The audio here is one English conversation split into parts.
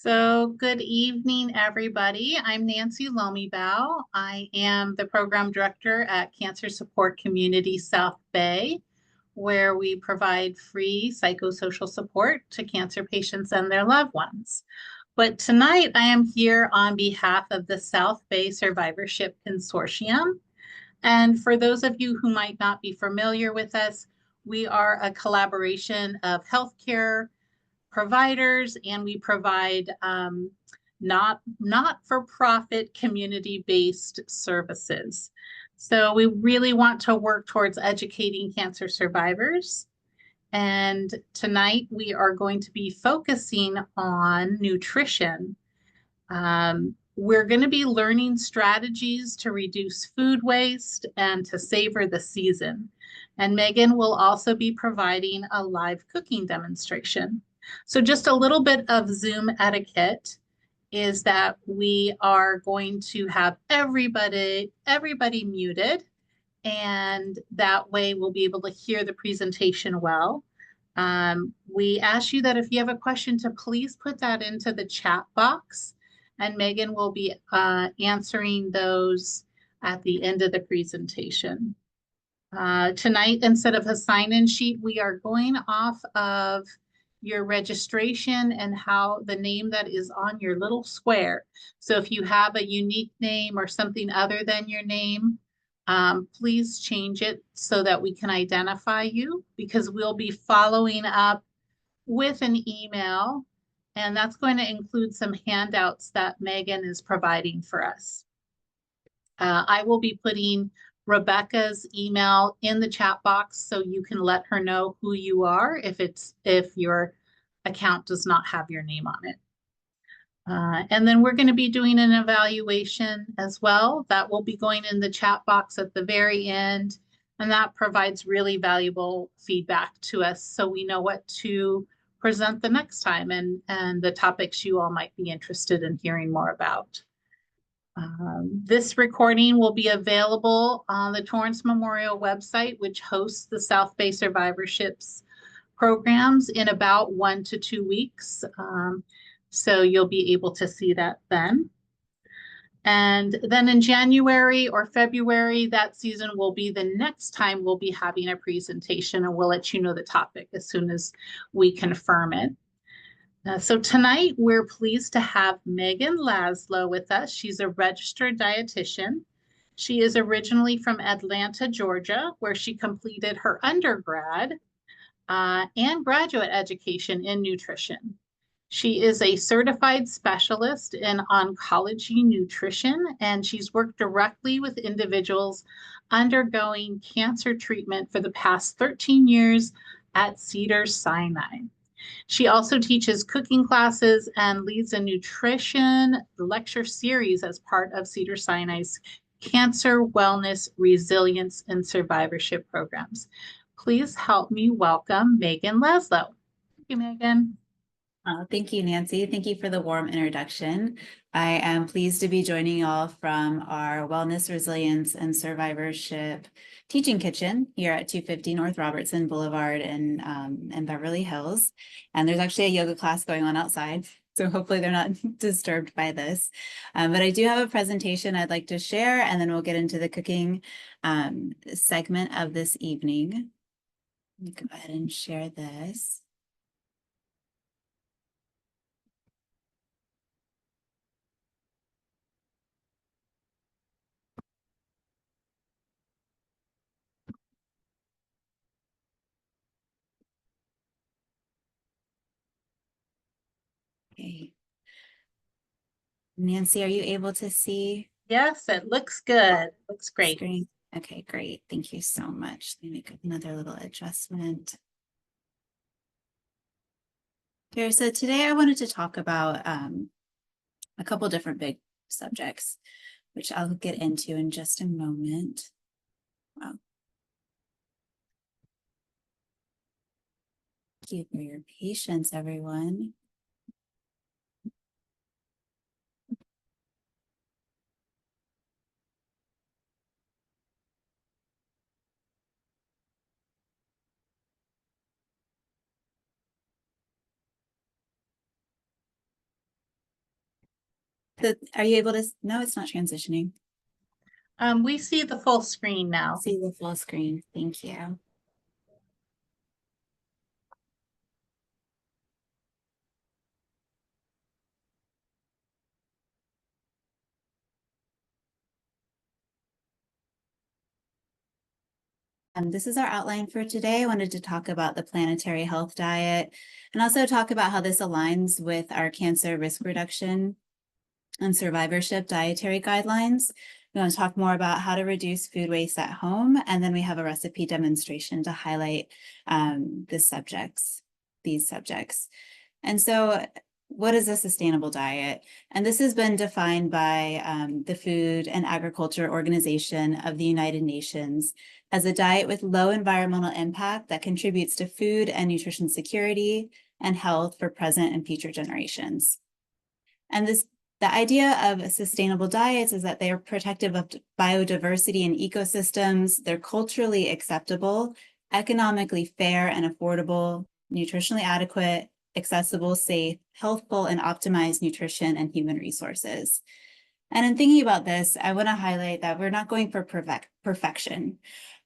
So good evening, everybody. I'm Nancy Lomibow. I am the program director at Cancer Support Community South Bay, where we provide free psychosocial support to cancer patients and their loved ones. But tonight I am here on behalf of the South Bay Survivorship Consortium. And for those of you who might not be familiar with us, we are a collaboration of healthcare providers, and we provide not-for-profit community-based services. So we really want to work towards educating cancer survivors. And tonight we are going to be focusing on nutrition. We're going to be learning strategies to reduce food waste and to savor the season. And Megan will also be providing a live cooking demonstration. So just a little bit of Zoom etiquette is that we are going to have everybody muted, and that way we'll be able to hear the presentation well. We ask you that if you have a question to please put that into the chat box, and Megan will be answering those at the end of the presentation. Tonight, instead of a sign-in sheet, we are going off of your registration and how the name that is on your little square. So if you have a unique name or something other than your name, please change it so that we can identify you, because we'll be following up with an email, and that's going to include some handouts that Megan is providing for us. I will be putting Rebecca's email in the chat box so you can let her know who you are if your account does not have your name on it. And then we're going to be doing an evaluation as well. That will be going in the chat box at the very end, and that provides really valuable feedback to us so we know what to present the next time and the topics you all might be interested in hearing more about. This recording will be available on the Torrance Memorial website, which hosts the South Bay Survivorships programs, in about 1 to 2 weeks. So you'll be able to see that then. And then in January or February, that season will be the next time we'll be having a presentation, and we'll let you know the topic as soon as we confirm it. So tonight, we're pleased to have Meghan Laszlo with us. She's a registered dietitian. She is originally from Atlanta, Georgia, where she completed her undergrad and graduate education in nutrition. She is a certified specialist in oncology nutrition, and she's worked directly with individuals undergoing cancer treatment for the past 13 years at Cedars-Sinai. She also teaches cooking classes and leads a nutrition lecture series as part of Cedars-Sinai's Cancer Wellness, Resilience, and Survivorship programs. Please help me welcome Meghan Laszlo. Thank you, Megan. Thank you, Nancy. Thank you for the warm introduction. I am pleased to be joining you all from our Wellness, Resilience, and Survivorship Teaching Kitchen here at 250 North Robertson Boulevard in Beverly Hills. And there's actually a yoga class going on outside, so hopefully they're not disturbed by this. But I do have a presentation I'd like to share, and then we'll get into the cooking segment of this evening. Let me go ahead and share this. Okay. Nancy, are you able to see? Yes, it looks good. Looks great. Screen? Okay, great. Thank you so much. Let me make another little adjustment. Here, so today I wanted to talk about a couple different big subjects, which I'll get into in just a moment. Wow. Thank you for your patience, everyone. are you able to, no, it's not transitioning. We see the full screen now. See the full screen. Thank you. This is our outline for today. I wanted to talk about the planetary health diet and also talk about how this aligns with our cancer risk reduction and survivorship dietary guidelines. We want to talk more about how to reduce food waste at home, and then we have a recipe demonstration to highlight these subjects. And so what is a sustainable diet? And this has been defined by the Food and Agriculture Organization of the United Nations as a diet with low environmental impact that contributes to food and nutrition security and health for present and future generations. And the idea of sustainable diets is that they are protective of biodiversity and ecosystems. They're culturally acceptable, economically fair and affordable, nutritionally adequate, accessible, safe, healthful, and optimized nutrition and human resources. And in thinking about this, I want to highlight that we're not going for perfection.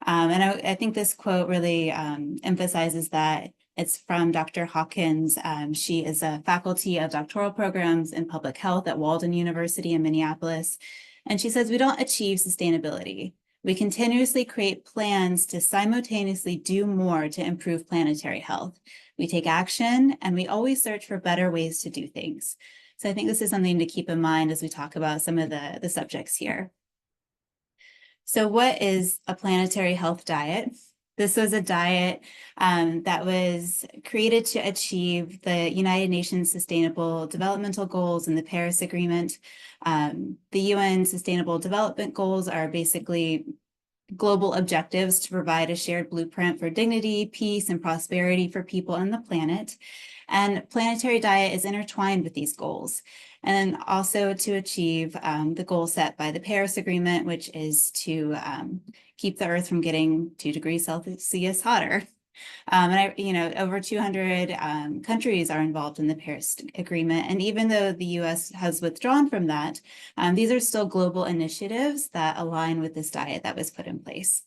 And I think this quote really emphasizes that. It's from Dr. Hawkins. She is a faculty of doctoral programs in public health at Walden University in Minneapolis. And she says, we don't achieve sustainability. We continuously create plans to simultaneously do more to improve planetary health. We take action and we always search for better ways to do things. So I think this is something to keep in mind as we talk about some of the subjects here. So what is a planetary health diet? This was a diet that was created to achieve the United Nations Sustainable Developmental Goals and the Paris Agreement. The UN Sustainable Development Goals are basically global objectives to provide a shared blueprint for dignity, peace, and prosperity for people on the planet. And planetary diet is intertwined with these goals. And then also to achieve the goal set by the Paris Agreement, which is to keep the Earth from getting 2 degrees Celsius hotter. Over 200 countries are involved in the Paris Agreement. And even though the US has withdrawn from that, these are still global initiatives that align with this diet that was put in place.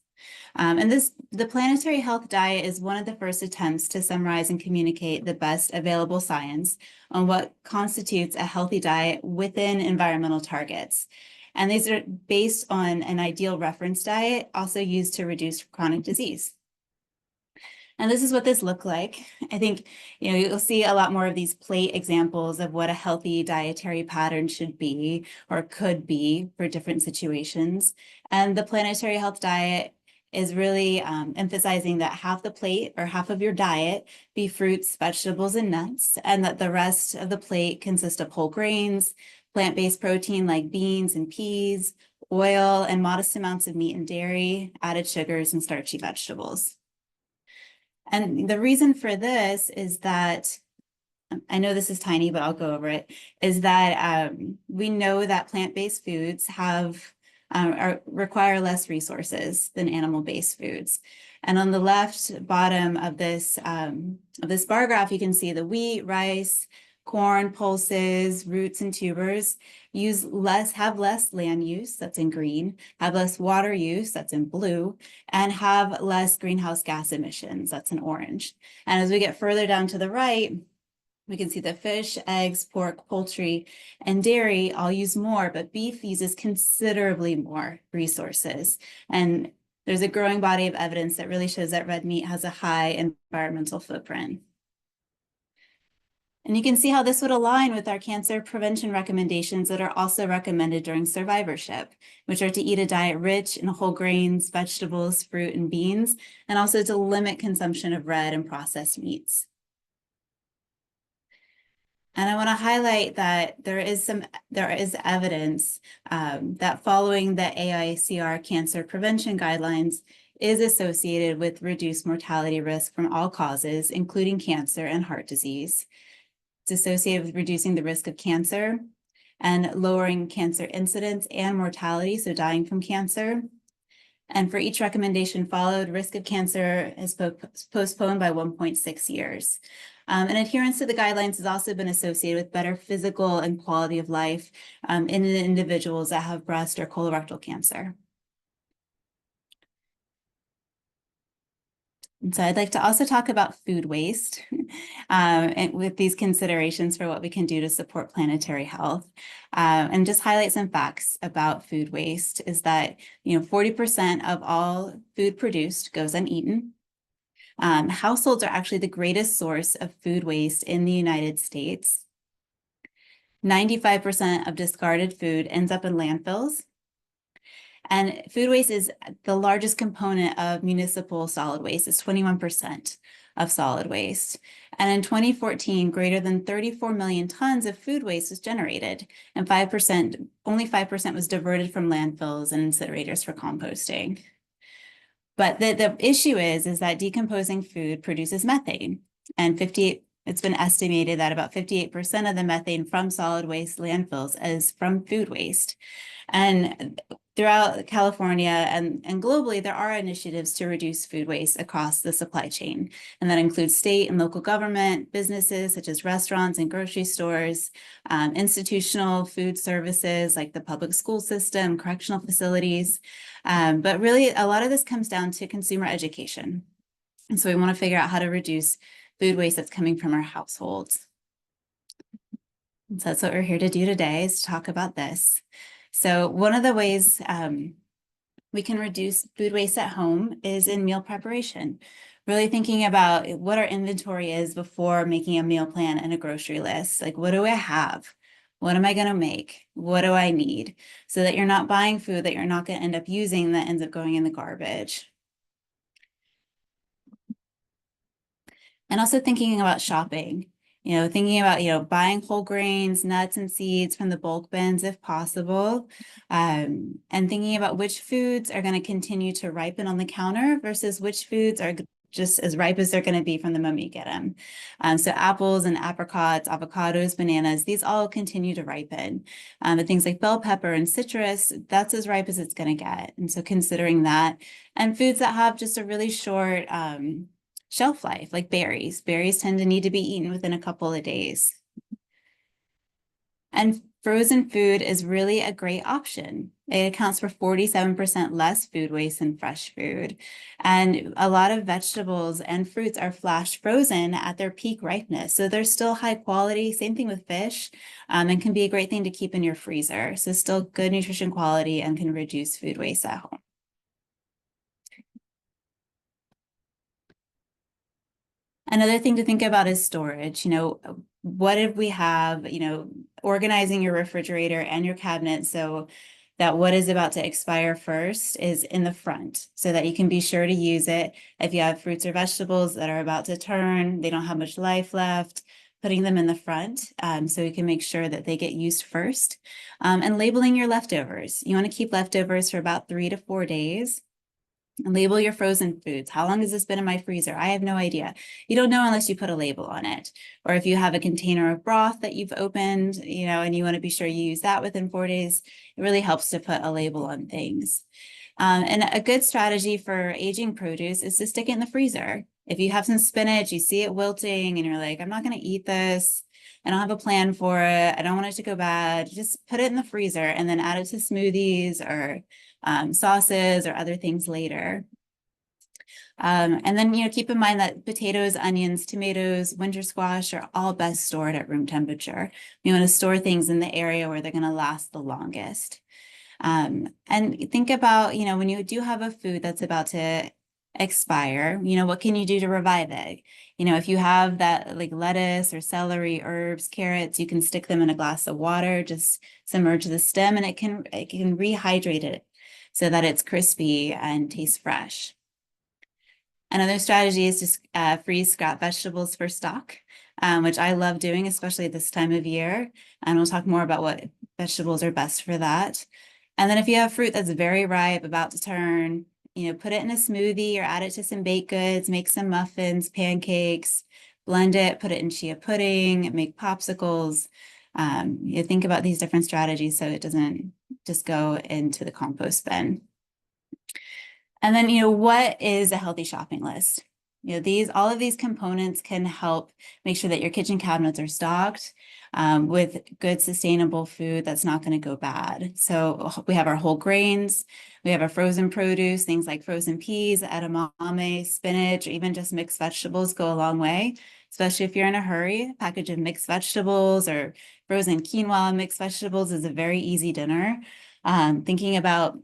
The planetary health diet is one of the first attempts to summarize and communicate the best available science on what constitutes a healthy diet within environmental targets. And these are based on an ideal reference diet, also used to reduce chronic disease. And this is what this looked like. I think, you'll see a lot more of these plate examples of what a healthy dietary pattern should be or could be for different situations. And the planetary health diet is really emphasizing that half the plate or half of your diet be fruits, vegetables, and nuts, and that the rest of the plate consists of whole grains, plant-based protein like beans and peas, oil, and modest amounts of meat and dairy, added sugars, and starchy vegetables. And the reason for this is that, I know this is tiny, but I'll go over it, is that we know that plant-based foods require less resources than animal-based foods. And on the left bottom of this bar graph, you can see the wheat, rice, corn, pulses, roots, and tubers have less land use, that's in green, have less water use, that's in blue, and have less greenhouse gas emissions, that's in orange. And as we get further down to the right, we can see that fish, eggs, pork, poultry, and dairy all use more, but beef uses considerably more resources. And there's a growing body of evidence that really shows that red meat has a high environmental footprint. And you can see how this would align with our cancer prevention recommendations that are also recommended during survivorship, which are to eat a diet rich in whole grains, vegetables, fruit, and beans, and also to limit consumption of red and processed meats. And I want to highlight that there is evidence that following the AICR cancer prevention guidelines is associated with reduced mortality risk from all causes, including cancer and heart disease. It's associated with reducing the risk of cancer and lowering cancer incidence and mortality, so dying from cancer. And for each recommendation followed, risk of cancer is postponed by 1.6 years. And adherence to the guidelines has also been associated with better physical and quality of life in individuals that have breast or colorectal cancer. And so I'd like to also talk about food waste and with these considerations for what we can do to support planetary health. And just highlight some facts about food waste is that, 40% of all food produced goes uneaten. Households are actually the greatest source of food waste in the United States. 95% of discarded food ends up in landfills. And food waste is the largest component of municipal solid waste. It's 21% of solid waste. And in 2014, greater than 34 million tons of food waste was generated, and only 5% was diverted from landfills and incinerators for composting. But the issue is that decomposing food produces methane, and it's been estimated that about 58% of the methane from solid waste landfills is from food waste. And throughout California and globally, there are initiatives to reduce food waste across the supply chain. And that includes state and local government, businesses such as restaurants and grocery stores, institutional food services like the public school system, correctional facilities. But really, a lot of this comes down to consumer education. And so we want to figure out how to reduce food waste that's coming from our households. So that's what we're here to do today, is to talk about this. So one of the ways we can reduce food waste at home is in meal preparation. Really thinking about what our inventory is before making a meal plan and a grocery list. Like, what do I have? What am I going to make? What do I need? So that you're not buying food that you're not going to end up using that ends up going in the garbage. And also thinking about shopping. Thinking about, buying whole grains, nuts, and seeds from the bulk bins if possible, and thinking about which foods are going to continue to ripen on the counter versus which foods are just as ripe as they're going to be from the moment you get them. So apples and apricots, avocados, bananas, these all continue to ripen. But things like bell pepper and citrus, that's as ripe as it's going to get. And so considering that, and foods that have just a really short shelf life, like berries. Berries tend to need to be eaten within a couple of days. And frozen food is really a great option. It accounts for 47% less food waste than fresh food. And a lot of vegetables and fruits are flash frozen at their peak ripeness. So they're still high quality, same thing with fish, and can be a great thing to keep in your freezer. So still good nutrition quality and can reduce food waste at home. Another thing to think about is storage. What if we have, organizing your refrigerator and your cabinet so that what is about to expire first is in the front so that you can be sure to use it. If you have fruits or vegetables that are about to turn, they don't have much life left, putting them in the front so you can make sure that they get used first. And labeling your leftovers. You want to keep leftovers for about 3 to 4 days. And label your frozen foods. How long has this been in my freezer? I have no idea. You don't know unless you put a label on it. Or if you have a container of broth that you've opened, and you want to be sure you use that within 4 days, it really helps to put a label on things. And a good strategy for aging produce is to stick it in the freezer. If you have some spinach, you see it wilting and you're like, I'm not going to eat this. I don't have a plan for it. I don't want it to go bad. Just put it in the freezer and then add it to smoothies or sauces or other things later. And then, keep in mind that potatoes, onions, tomatoes, winter squash are all best stored at room temperature. You want to store things in the area where they're going to last the longest. And think about, when you do have a food that's about to expire, what can you do to revive it? If you have that like lettuce or celery, herbs, carrots, you can stick them in a glass of water, just submerge the stem, and it can rehydrate it so that it's crispy and tastes fresh. Another strategy is to freeze scrap vegetables for stock, which I love doing, especially this time of year. And we'll talk more about what vegetables are best for that. And then if you have fruit that's very ripe, about to turn, put it in a smoothie or add it to some baked goods, make some muffins, pancakes, blend it, put it in chia pudding, make popsicles. Think about these different strategies so it doesn't just go into the compost bin. And then, what is a healthy shopping list? You know, all of these components can help make sure that your kitchen cabinets are stocked with good sustainable food that's not going to go bad. So we have our whole grains, we have our frozen produce, things like frozen peas, edamame, spinach, or even just mixed vegetables go a long way, especially if you're in a hurry. A package of mixed vegetables or frozen quinoa mixed vegetables is a very easy dinner. Thinking about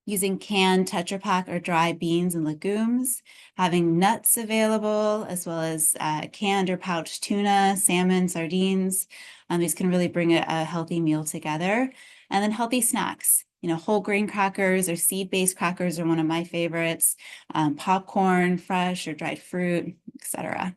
using canned Tetra Pak or dry beans and legumes, having nuts available, as well as canned or pouched tuna, salmon, sardines. These can really bring a healthy meal together. And then healthy snacks. You know, whole grain crackers or seed-based crackers are one of my favorites. Popcorn, fresh or dried fruit, etc.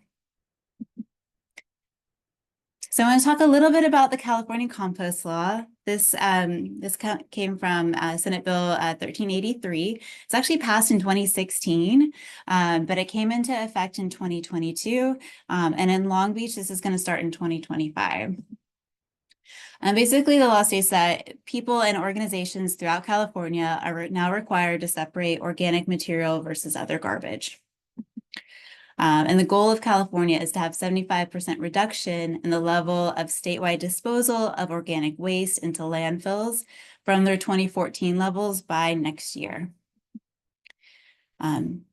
So I want to talk a little bit about the California compost law. This came from Senate Bill 1383. It's actually passed in 2016, but it came into effect in 2022. And in Long Beach, this is going to start in 2025. And basically, the law states that people and organizations throughout California are now required to separate organic material versus other garbage. And the goal of California is to have 75% reduction in the level of statewide disposal of organic waste into landfills from their 2014 levels by next year. And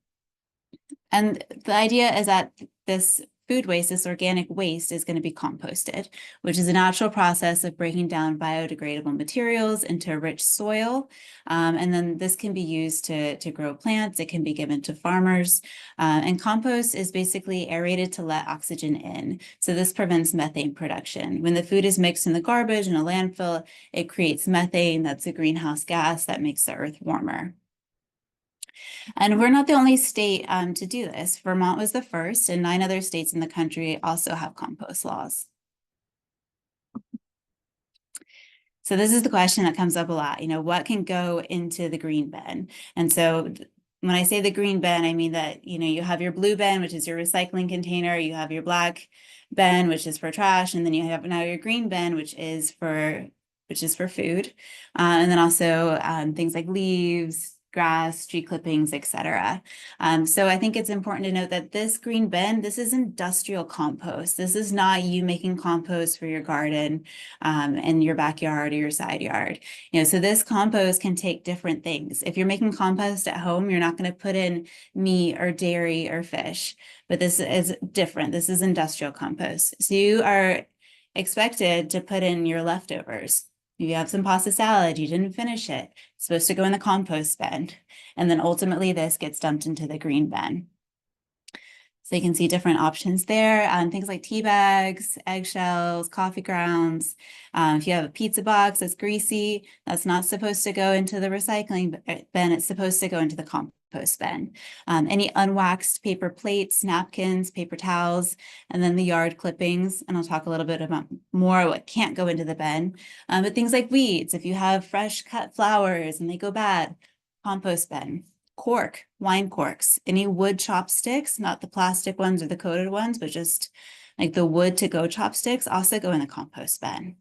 the idea is that this food waste, this organic waste, is going to be composted, which is a natural process of breaking down biodegradable materials into rich soil. And then this can be used to grow plants. It can be given to farmers. And compost is basically aerated to let oxygen in. So this prevents methane production. When the food is mixed in the garbage in a landfill, it creates methane. That's a greenhouse gas that makes the earth warmer. And we're not the only state to do this. Vermont was the first, and 9 other states in the country also have compost laws. So this is the question that comes up a lot, you know, what can go into the green bin? And so when I say the green bin, I mean that, you know, you have your blue bin, which is your recycling container, you have your black bin, which is for trash, and then you have now your green bin, which is for food. And then also things like leaves, grass, tree clippings, etc. So I think it's important to note that this green bin, this is industrial compost. This is not you making compost for your garden in your backyard or your side yard. You know, so this compost can take different things. If you're making compost at home, you're not going to put in meat or dairy or fish, but this is different. This is industrial compost. So you are expected to put in your leftovers. You have some pasta salad, you didn't finish it. It's supposed to go in the compost bin. And then ultimately this gets dumped into the green bin. So you can see different options there. Things like tea bags, eggshells, coffee grounds. If you have a pizza box that's greasy, that's not supposed to go into the recycling bin. It's supposed to go into the compost bin. Any unwaxed paper plates, napkins, paper towels, and then the yard clippings. And I'll talk a little bit about more what can't go into the bin. But things like weeds, if you have fresh cut flowers and they go bad, compost bin. Cork, wine corks, any wood chopsticks, not the plastic ones or the coated ones, but just like the wood to go chopsticks also go in the compost bin.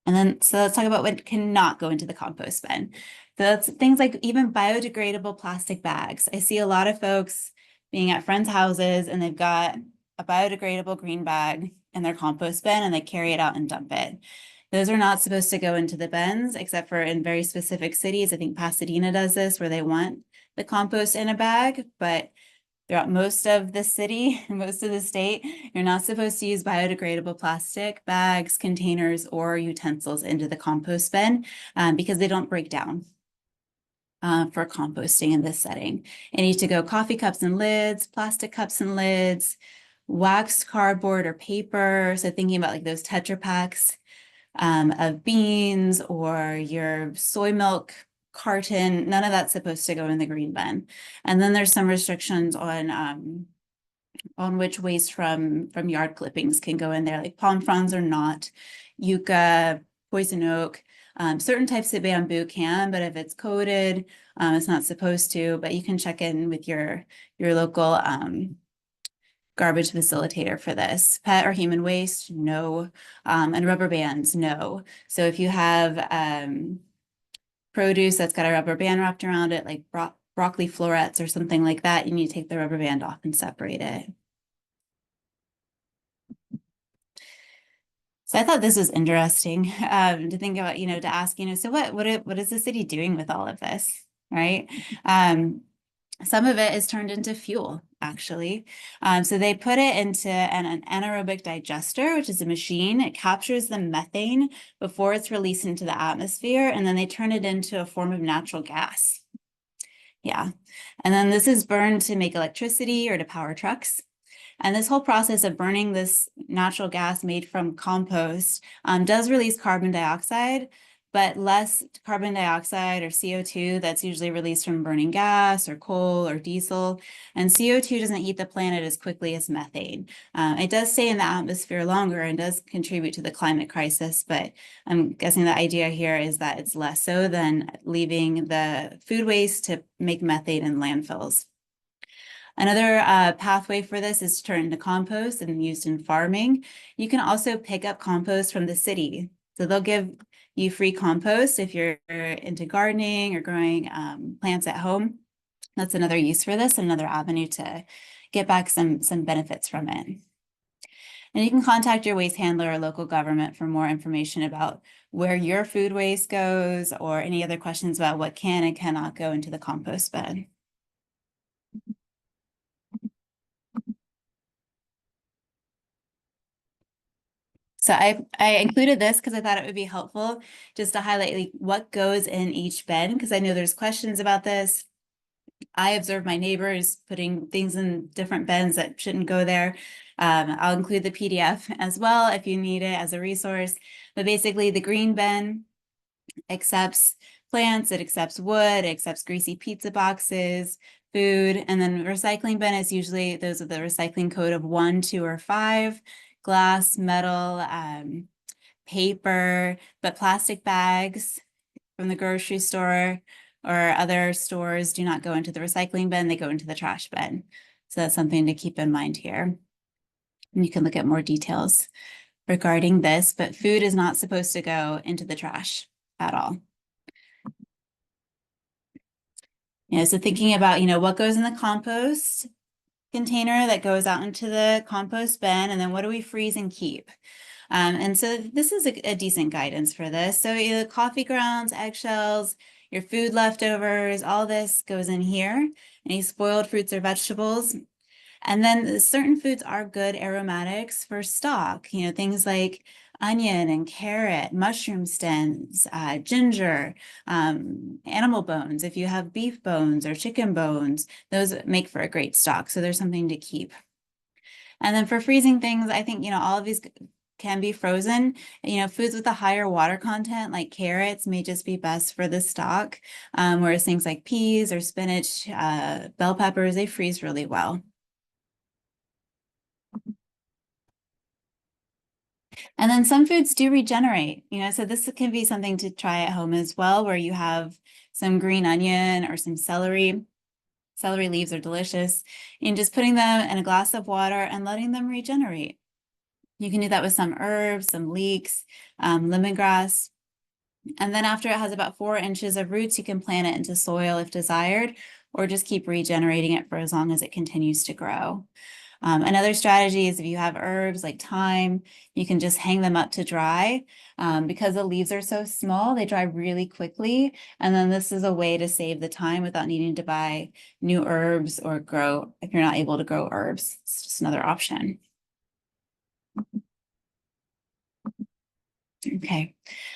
And then, so let's talk about what cannot go into the compost bin. So that's things like even biodegradable plastic bags. I see a lot of folks being at friends' houses and they've got a biodegradable green bag in their compost bin and they carry it out and dump it. Those are not supposed to go into the bins, except for in very specific cities. I think Pasadena does this, where they want the compost in a bag, but throughout most of the city, most of the state, you're not supposed to use biodegradable plastic bags, containers, or utensils into the compost bin because they don't break down for composting in this setting. It needs to go coffee cups and lids, plastic cups and lids, waxed cardboard or paper. So thinking about like those Tetra Paks of beans or your soy milk carton, none of that's supposed to go in the green bin. And then there's some restrictions on which waste from yard clippings can go in there, like palm fronds or not, yucca, poison oak. Certain types of bamboo can, but if it's coated, it's not supposed to, but you can check in with your local garbage facilitator for this. Pet or human waste, no. And rubber bands, no. So if you have produce that's got a rubber band wrapped around it, like broccoli florets or something like that, you need to take the rubber band off and separate it. So I thought this was interesting to think about, to ask, so what is the city doing with all of this, right? Some of it is turned into fuel, actually. So they put it into an anaerobic digester, which is a machine. It captures the methane before it's released into the atmosphere, and then they turn it into a form of natural gas. Yeah. And then this is burned to make electricity or to power trucks. And this whole process of burning this natural gas made from compost does release carbon dioxide, but less carbon dioxide or CO2 that's usually released from burning gas or coal or diesel. And CO2 doesn't heat the planet as quickly as methane. It does stay in the atmosphere longer and does contribute to the climate crisis, but I'm guessing the idea here is that it's less so than leaving the food waste to make methane in landfills. Another pathway for this is turned into compost and used in farming. You can also pick up compost from the city. So they'll give you free compost if you're into gardening or growing plants at home. That's another use for this, another avenue to get back some benefits from it. And you can contact your waste handler or local government for more information about where your food waste goes or any other questions about what can and cannot go into the compost bed. So I included this because I thought it would be helpful just to highlight like what goes in each bin, because I know there's questions about this. I observe my neighbors putting things in different bins that shouldn't go there. I'll include the PDF as well if you need it as a resource. But basically the green bin accepts plants, it accepts wood, it accepts greasy pizza boxes, food, and then the recycling bin is usually, those are the recycling code of 1, 2, or 5. Glass, metal, paper, but plastic bags from the grocery store or other stores do not go into the recycling bin, they go into the trash bin. So that's something to keep in mind here. And you can look at more details regarding this, but food is not supposed to go into the trash at all. So thinking about, what goes in the compost container that goes out into the compost bin, and then what do we freeze and keep? And so this is a decent guidance for this. So coffee grounds, eggshells, your food leftovers, all this goes in here. Any spoiled fruits or vegetables. And then certain foods are good aromatics for stock, things like onion and carrot, mushroom stems, ginger, animal bones. If you have beef bones or chicken bones, those make for a great stock. So there's something to keep. And then for freezing things, I think, all of these can be frozen. Foods with a higher water content like carrots may just be best for the stock, whereas things like peas or spinach, bell peppers, they freeze really well. And then some foods do regenerate, so this can be something to try at home as well, where you have some green onion or some celery. Celery leaves are delicious. And just putting them in a glass of water and letting them regenerate. You can do that with some herbs, some leeks, lemongrass. And then after it has about 4 inches of roots, you can plant it into soil if desired, or just keep regenerating it for as long as it continues to grow. Another strategy is if you have herbs like thyme, you can just hang them up to dry. Because the leaves are so small, they dry really quickly. And then this is a way to save the time without needing to buy new herbs or grow, if you're not able to grow herbs, it's just another option. Okay.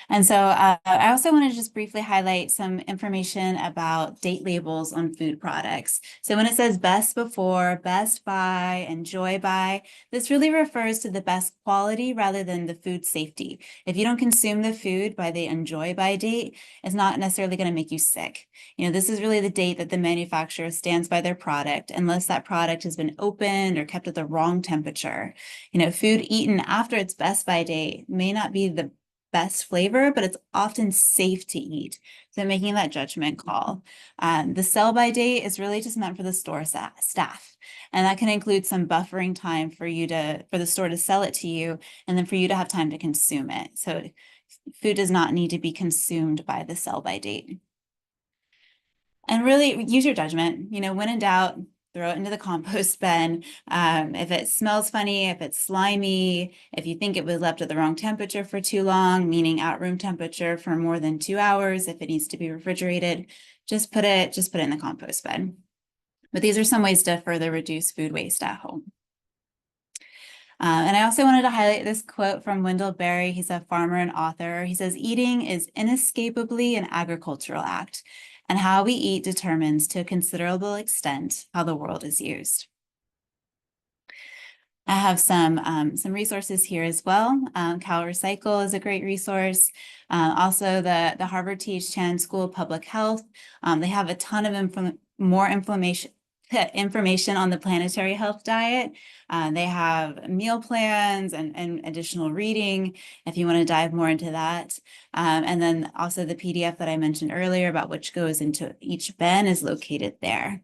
And so I also want to just briefly highlight some information about date labels on food products. So when it says best before, best by, enjoy by, this really refers to the best quality rather than the food safety. If you don't consume the food by the enjoy by date, it's not necessarily going to make you sick. This is really the date that the manufacturer stands by their product, unless that product has been opened or kept at the wrong temperature. Food eaten after its best by date may not be the best flavor, but it's often safe to eat. So making that judgment call. The sell by date is really just meant for the store staff. And that can include some buffering time for the store to sell it to you, and then for you to have time to consume it. So food does not need to be consumed by the sell by date. And really use your judgment. You know, when in doubt, throw it into the compost bin. If it smells funny, if it's slimy, if you think it was left at the wrong temperature for too long, meaning at room temperature for more than 2 hours, if it needs to be refrigerated, just put it in the compost bin. But these are some ways to further reduce food waste at home. And I also wanted to highlight this quote from Wendell Berry. He's a farmer and author. He says, "Eating is inescapably an agricultural act, and how we eat determines to a considerable extent how the world is used." I have some resources here as well. Cal Recycle is a great resource. Also, the Harvard T.H. Chan School of Public Health. They have a ton of more information on the planetary health diet. They have meal plans and additional reading if you want to dive more into that. And then also the PDF that I mentioned earlier about which goes into each bin is located there.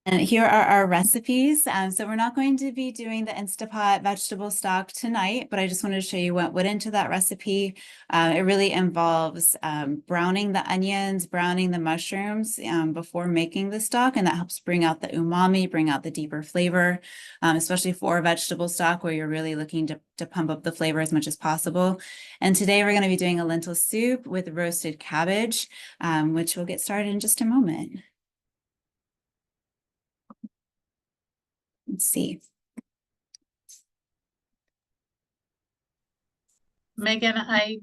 And here are our recipes. So we're not going to be doing the Instapot vegetable stock tonight, but I just wanted to show you what went into that recipe. It really involves browning the onions, browning the mushrooms before making the stock, and that helps bring out the umami, bring out the deeper flavor, especially for vegetable stock where you're really looking to pump up the flavor as much as possible. And today we're going to be doing a lentil soup with roasted cabbage, which we'll get started in just a moment. Let's see. Megan, I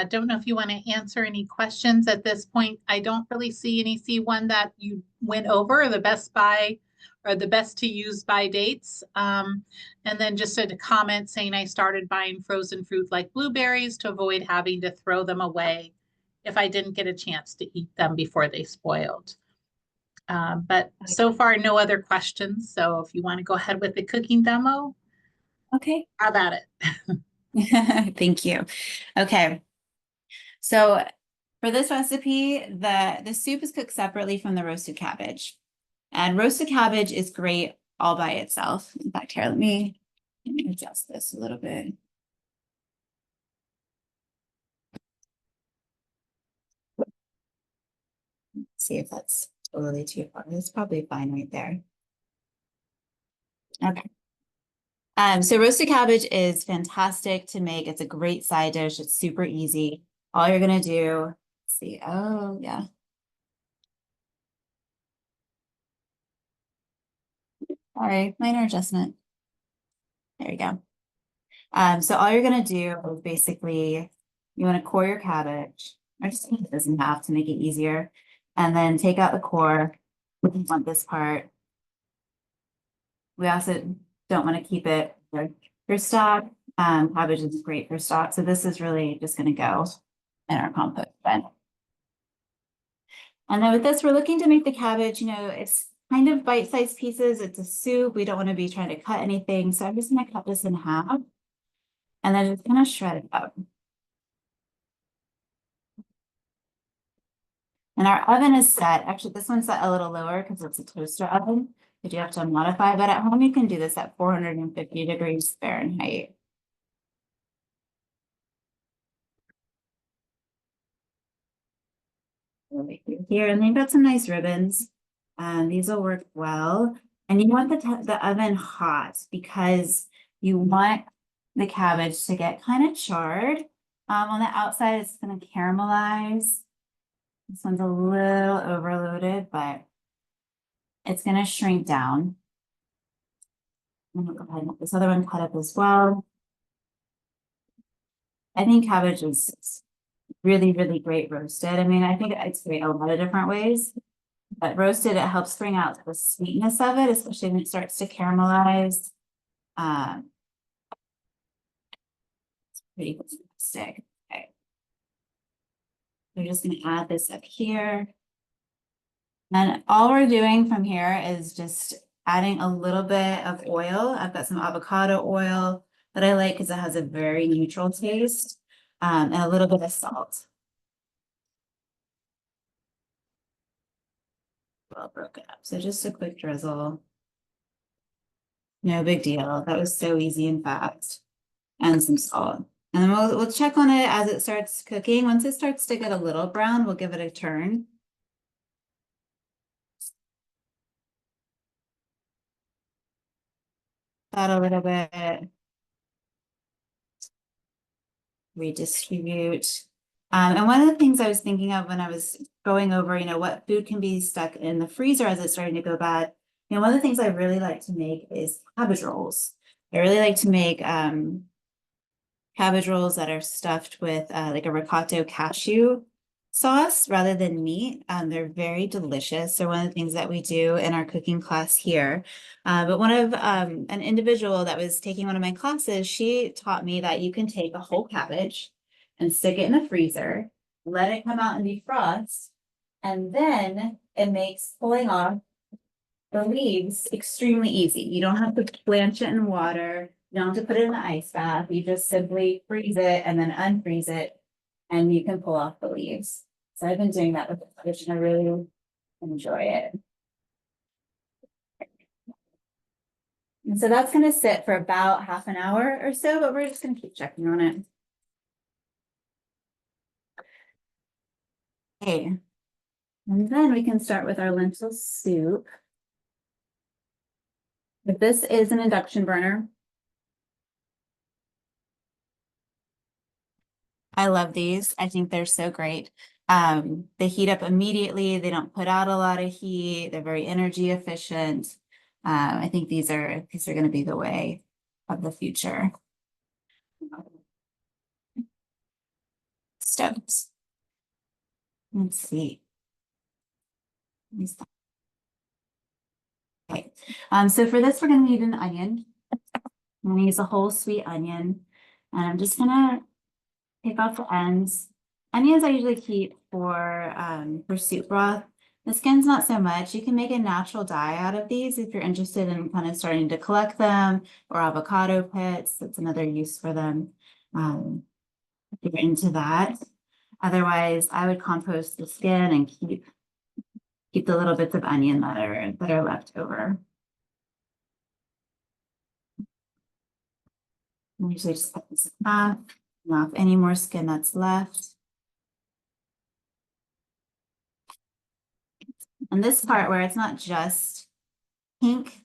don't know if you want to answer any questions at this point. I don't really see any C1 that you went over, the best by or the best to use by dates. And then just a comment saying I started buying frozen fruit like blueberries to avoid having to throw them away if I didn't get a chance to eat them before they spoiled. But so far, no other questions. So if you want to go ahead with the cooking demo, Okay. how about it? Thank you. Okay. So for this recipe, the soup is cooked separately from the roasted cabbage. And roasted cabbage is great all by itself. In fact, here, let me adjust this a little bit. See if that's totally too far. It's probably fine right there. Okay. So roasted cabbage is fantastic to make. It's a great side dish. It's super easy. All you're gonna do, let's see, oh yeah. Sorry, minor adjustment. There you go. So all you're gonna do is basically, you wanna core your cabbage. I just cut this in half to make it easier. And then take out the core. We want this part. We also don't want to keep it for stock. Cabbage is great for stock. So this is really just gonna go in our compost bin. And then with this, we're looking to make the cabbage, you know, it's kind of bite-sized pieces. It's a soup. We don't want to be trying to cut anything. So I'm just gonna cut this in half and then just kind of shred it up. And our oven is set. Actually, this one's set a little lower because it's a toaster oven. If you have to modify, but at home you can do this at 450 degrees Fahrenheit. Here, and they've got some nice ribbons. These will work well. And you want the oven hot because you want the cabbage to get kind of charred. On the outside, it's going to caramelize. This one's a little overloaded, but it's going to shrink down. I'm going to go ahead and get this other one cut up as well. I think cabbage is really, really great roasted. I mean, I think it's great a lot of different ways, but roasted, it helps bring out the sweetness of it, especially when it starts to caramelize. It's pretty fantastic. Okay. We're just going to add this up here. And all we're doing from here is just adding a little bit of oil. I've got some avocado oil that I like because it has a very neutral taste, and a little bit of salt. Well broken up. So just a quick drizzle. No big deal. That was so easy and fast. And some salt. And then we'll check on it as it starts cooking. Once it starts to get a little brown, we'll give it a turn. That a little bit. Redistribute. And one of the things I was thinking of when I was going over, what food can be stuck in the freezer as it's starting to go bad. One of the things I really like to make is cabbage rolls. I really like to make cabbage rolls that are stuffed with like a ricotta cashew sauce rather than meat. They're very delicious. They're one of the things that we do in our cooking class here. But one of an individual that was taking one of my classes, she taught me that you can take a whole cabbage and stick it in the freezer, let it come out and defrost, and then it makes pulling off the leaves extremely easy. You don't have to blanch it in water. You don't have to put it in the ice bath. You just simply freeze it and then unfreeze it, and you can pull off the leaves. So I've been doing that with the cabbage and I really enjoy it. And so that's going to sit for about half an hour or so, but we're just going to keep checking on it. Okay. And then we can start with our lentil soup. If this is an induction burner, I love these. I think they're so great. They heat up immediately. They don't put out a lot of heat. They're very energy efficient. I think these are going to be the way of the future. Stoves. Let's see. Okay. So for this, we're going to need an onion. I'm going to use a whole sweet onion, and I'm just going to pick off the ends. Onions I usually keep for soup broth. The skin's not so much. You can make a natural dye out of these if you're interested in kind of starting to collect them, or avocado pits. That's another use for them. If you're into that. Otherwise, I would compost the skin and keep the little bits of onion that are left over. I usually just cut this off any more skin that's left. And this part where it's not just pink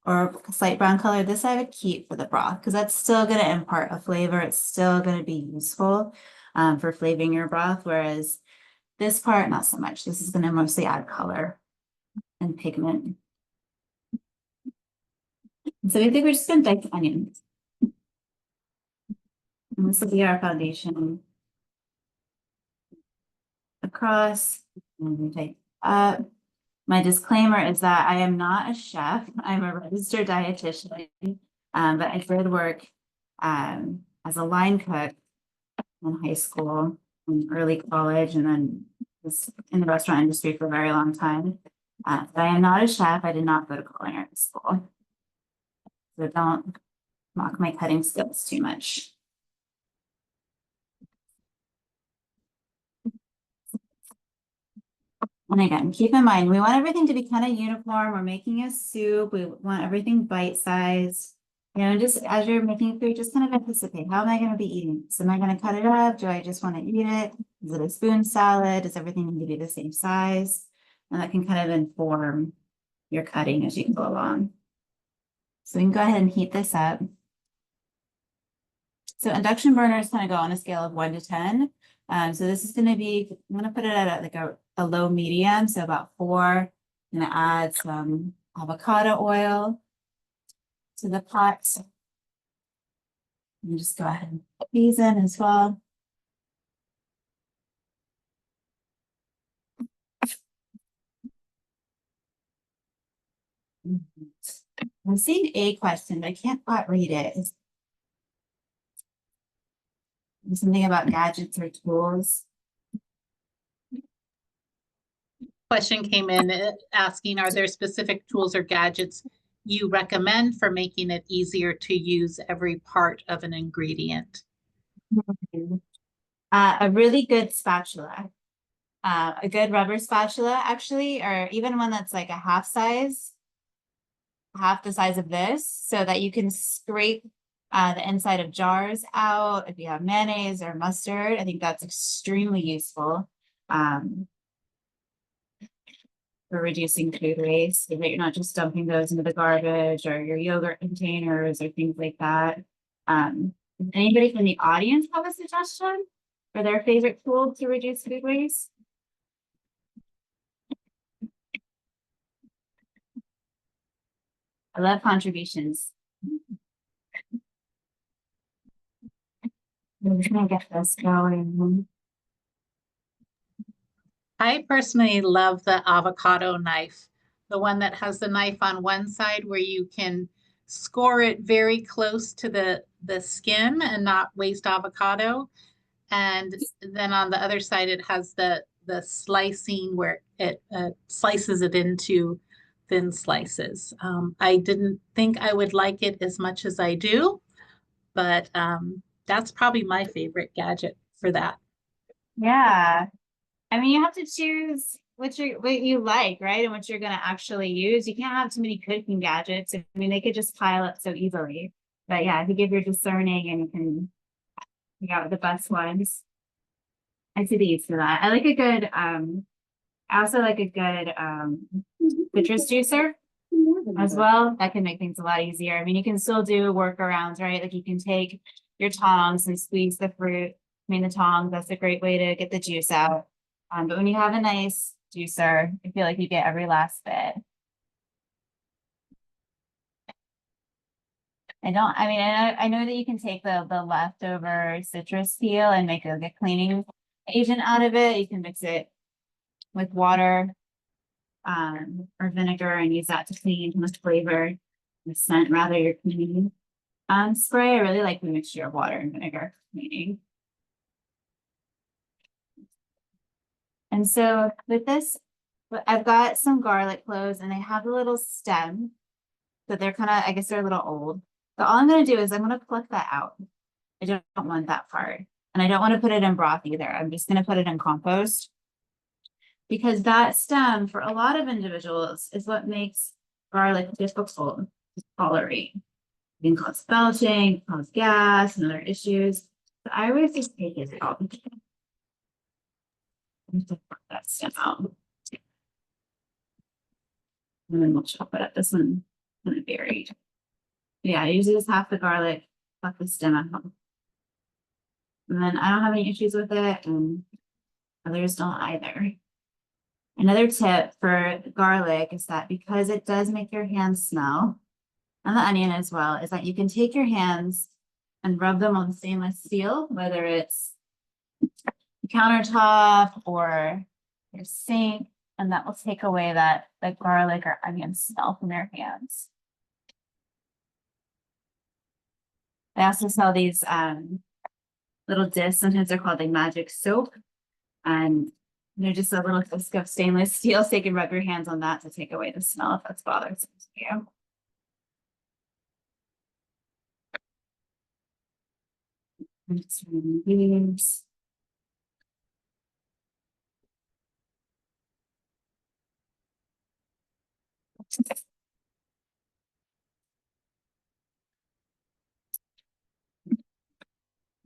or slight brown color, this I would keep for the broth because that's still going to impart a flavor. It's still going to be useful for flavoring your broth, whereas this part, not so much. This is going to mostly add color and pigment. So I think we're just going to dip the onions. And this will be our foundation across, and we take up. My disclaimer is that I am not a chef. I'm a registered dietitian, but I did work as a line cook in high school, in early college, and then was in the restaurant industry for a very long time. But I am not a chef. I did not go to culinary school. So don't mock my cutting skills too much. And again, keep in mind, we want everything to be kind of uniform. We're making a soup. We want everything bite-sized. Just as you're making food, just kind of anticipate, how am I going to be eating this? Am I going to cut it up? Do I just want to eat it? Is it a spoon salad? Does everything need to be the same size? And that can kind of inform your cutting as you go along. So we can go ahead and heat this up. So induction burners kind of go on a scale of 1 to 10. So this is going to be, I'm going to put it at like a low medium, so about 4. I'm going to add some avocado oil to the pot. And just go ahead and put these in as well. I'm seeing a question, but I can't quite read it. It's something about gadgets or tools. Question came in asking, are there specific tools or gadgets you recommend for making it easier to use every part of an ingredient? A really good spatula. A good rubber spatula, actually, or even one that's like a half the size of this, so that you can scrape the inside of jars out. If you have mayonnaise or mustard, I think that's extremely useful for reducing food waste, so that you're not just dumping those into the garbage or your yogurt containers or things like that. Does anybody from the audience have a suggestion for their favorite tool to reduce food waste? I love contributions. I'm just gonna get this going. I personally love the avocado knife, the one that has the knife on one side where you can score it very close to the skin and not waste avocado. And then on the other side, it has the slicing where it slices it into thin slices. I didn't think I would like it as much as I do, but that's probably my favorite gadget for that. Yeah. I mean, you have to choose what you like, right? And what you're gonna actually use. You can't have too many cooking gadgets. I mean, they could just pile up so easily. But yeah, I think if you're discerning and you can pick out the best ones. I see the use for that. I like a good I also like a good citrus juicer as well. That can make things a lot easier. I mean, you can still do workarounds, right? Like you can take your tongs and squeeze the fruit. I mean, the tongs, that's a great way to get the juice out. But when you have a nice juicer, I feel like you get every last bit. I know that you can take the leftover citrus peel and make a cleaning agent out of it. You can mix it with water or vinegar and use that to clean with flavor the scent rather your cleaning spray. I really like the mixture of water and vinegar for cleaning. And so with this, I've got some garlic cloves and they have a little stem, but they're kind of, I guess they're a little old. So all I'm going to do is I'm going to pluck that out. I don't want that part. And I don't want to put it in broth either. I'm just going to put it in compost. Because that stem, for a lot of individuals, is what makes garlic difficult to tolerate. It can cause belching, cause gas, and other issues. But I always just take it out. That stem out. And then we'll chop it up. This one kind of buried. Yeah, I usually just half the garlic, pluck the stem out. And then I don't have any issues with it, and others don't either. Another tip for garlic is that because it does make your hands smell, and the onion as well, is that you can take your hands and rub them on stainless steel, whether it's the countertop or your sink, and that will take away that garlic or onion smell from your hands. I also sell these little discs. Sometimes they're called like magic soap, and they're just a little disc of stainless steel, so you can rub your hands on that to take away the smell if that's bothersome to you. Just remove these.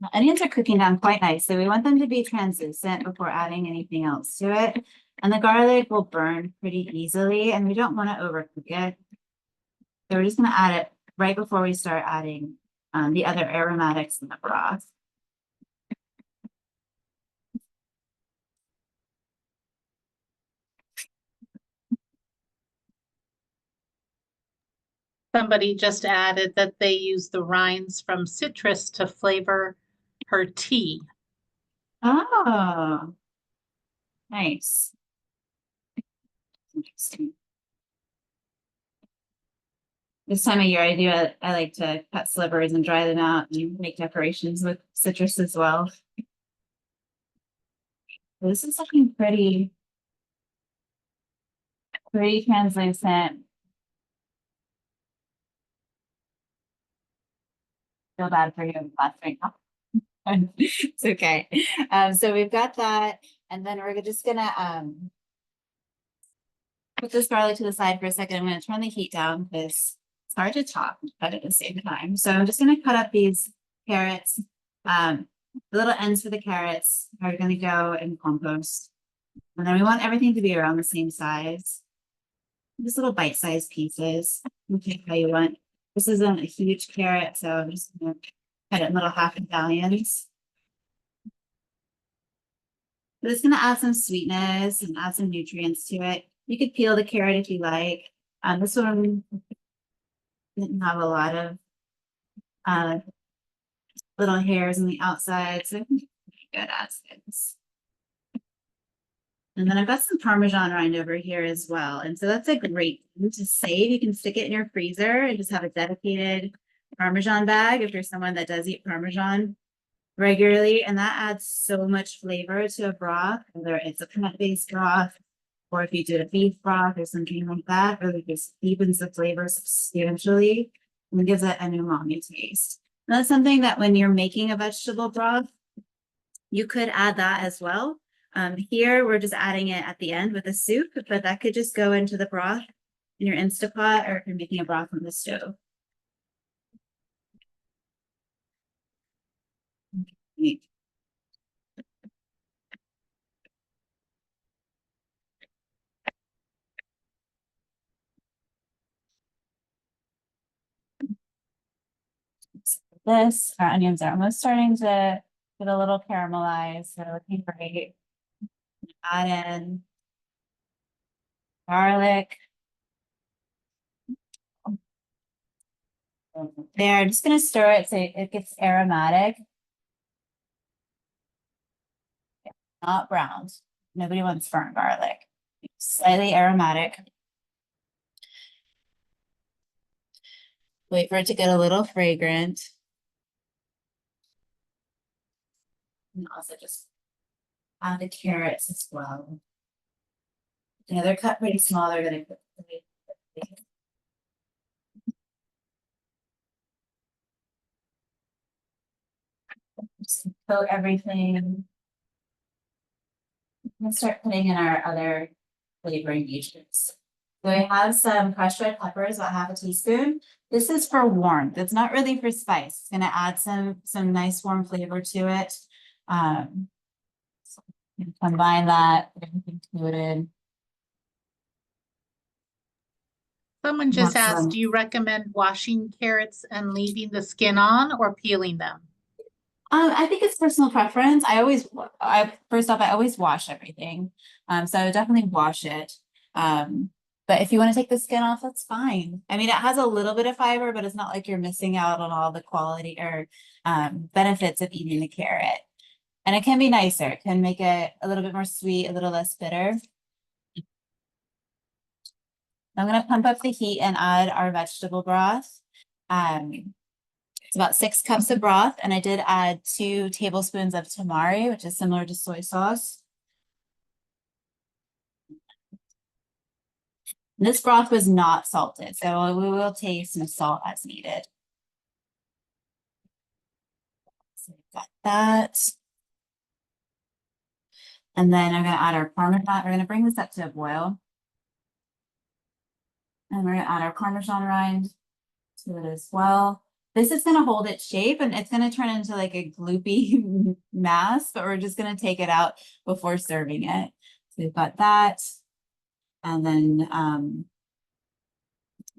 The onions are cooking down quite nice, so we want them to be translucent before adding anything else to it. And the garlic will burn pretty easily, and we don't want to overcook it. So we're just going to add it right before we start adding the other aromatics in the broth. Somebody just added that they use the rinds from citrus to flavor her tea. Oh, nice. Interesting. This time of year, I like to cut slivers and dry them out and make decorations with citrus as well. This is looking pretty translucent. Feel bad for you last right now. It's okay. So we've got that, and then we're just gonna put this garlic to the side for a second. I'm gonna turn the heat down because it's hard to talk but at the same time. So I'm just gonna cut up these carrots. The little ends for the carrots are gonna go in compost. And then we want everything to be around the same size. Just little bite-sized pieces. You pick how you want. This isn't a huge carrot, so I'm just gonna cut it in little half medallions. But it's gonna add some sweetness and add some nutrients to it. You could peel the carrot if you like. This one didn't have a lot of little hairs on the outside, so pretty good as is. And then I've got some Parmesan rind over here as well. And so that's a great thing to save. You can stick it in your freezer and just have a dedicated Parmesan bag if you're someone that does eat Parmesan regularly. And that adds so much flavor to a broth, whether it's a plant-based broth or if you did a beef broth or something like that, really just deepens the flavor substantially and gives it an umami taste. And that's something that when you're making a vegetable broth, you could add that as well. Here, we're just adding it at the end with the soup, but that could just go into the broth in your Instapot or if you're making a broth on the stove. Okay. This, our onions are almost starting to get a little caramelized. They're looking great. Add in garlic. There, just gonna stir it so it gets aromatic. Not browned. Nobody wants burnt garlic. Slightly aromatic. Wait for it to get a little fragrant. And also just add the carrots as well. Yeah, they're cut pretty small. They're gonna cook pretty quickly. Just coat everything. Let's start putting in our other flavoring agents. So I have some crushed red peppers, about half a teaspoon. This is for warmth. It's not really for spice. It's gonna add some nice warm flavor to it. So combine that, put everything coated. Someone just asked, do you recommend washing carrots and leaving the skin on or peeling them? I think it's personal preference. First off, I always wash everything. So I would definitely wash it. But if you want to take the skin off, that's fine. I mean, it has a little bit of fiber, but it's not like you're missing out on all the quality or benefits of eating the carrot. And it can be nicer. It can make it a little bit more sweet, a little less bitter. I'm gonna pump up the heat and add our vegetable broth. It's about 6 cups of broth, and I did add 2 tablespoons of tamari, which is similar to soy sauce. This broth was not salted, so we will taste some salt as needed. So we've got that. And then I'm gonna add our Parmesan. We're gonna bring this up to a boil. And we're gonna add our Parmesan rind to it as well. This is gonna hold its shape and it's gonna turn into like a gloopy mass, but we're just gonna take it out before serving it. So we've got that. And then